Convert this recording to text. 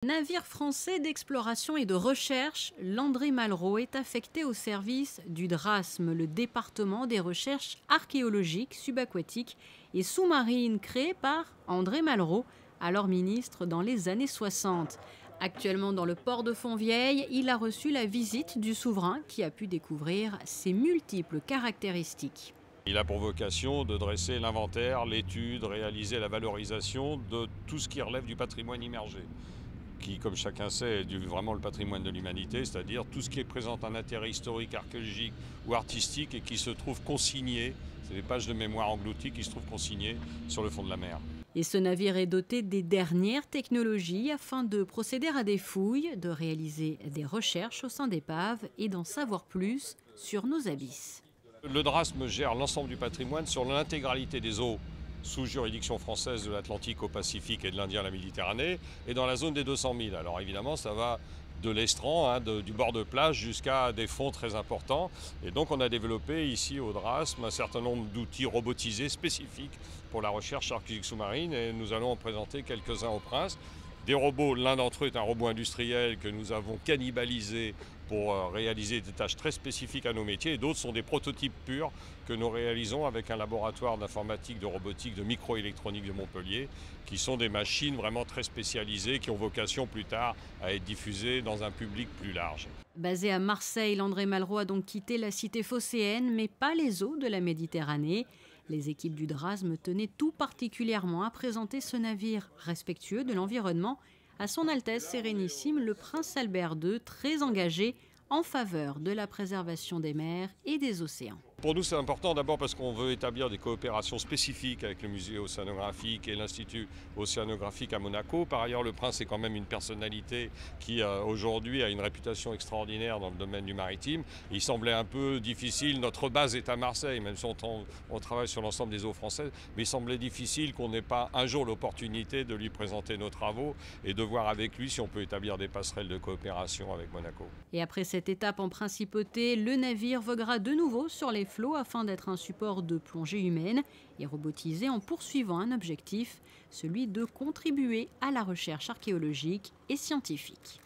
Navire français d'exploration et de recherche, l'André Malraux est affecté au service du DRASM, le département des recherches archéologiques, subaquatiques et sous-marines créé par André Malraux, alors ministre dans les années 60. Actuellement dans le port de Fontvieille, il a reçu la visite du souverain qui a pu découvrir ses multiples caractéristiques. Il a pour vocation de dresser l'inventaire, l'étude, réaliser la valorisation de tout ce qui relève du patrimoine immergé, qui, comme chacun sait, est vraiment le patrimoine de l'humanité, c'est-à-dire tout ce qui présente un intérêt historique, archéologique ou artistique et qui se trouve consigné, c'est des pages de mémoire englouties qui se trouvent consignées sur le fond de la mer. Et ce navire est doté des dernières technologies afin de procéder à des fouilles, de réaliser des recherches au sein d'épaves et d'en savoir plus sur nos abysses. Le DRASM gère l'ensemble du patrimoine sur l'intégralité des eaux sous juridiction française de l'Atlantique au Pacifique et de l'Indien à la Méditerranée, et dans la zone des 200 000. Alors évidemment, ça va de l'estran, du bord de plage jusqu'à des fonds très importants. Et donc on a développé ici au DRASM un certain nombre d'outils robotisés spécifiques pour la recherche archéologique sous-marine, et nous allons en présenter quelques-uns au Prince. Des robots, l'un d'entre eux est un robot industriel que nous avons cannibalisé pour réaliser des tâches très spécifiques à nos métiers, et d'autres sont des prototypes purs que nous réalisons avec un laboratoire d'informatique, de robotique, de microélectronique de Montpellier, qui sont des machines vraiment très spécialisées qui ont vocation plus tard à être diffusées dans un public plus large. Basé à Marseille, l'André Malraux a donc quitté la cité phocéenne, mais pas les eaux de la Méditerranée. Les équipes du DRASM tenaient tout particulièrement à présenter ce navire respectueux de l'environnement à son Altesse Sérénissime le Prince Albert II, très engagé en faveur de la préservation des mers et des océans. Pour nous, c'est important d'abord parce qu'on veut établir des coopérations spécifiques avec le musée océanographique et l'Institut océanographique à Monaco. Par ailleurs, le prince est quand même une personnalité qui aujourd'hui a une réputation extraordinaire dans le domaine du maritime. Il semblait un peu difficile, notre base est à Marseille, même si on travaille sur l'ensemble des eaux françaises, mais il semblait difficile qu'on n'ait pas un jour l'opportunité de lui présenter nos travaux et de voir avec lui si on peut établir des passerelles de coopération avec Monaco. Et après cette étape en principauté, le navire voguera de nouveau sur les flots afin d'être un support de plongée humaine et robotisé en poursuivant un objectif, celui de contribuer à la recherche archéologique et scientifique.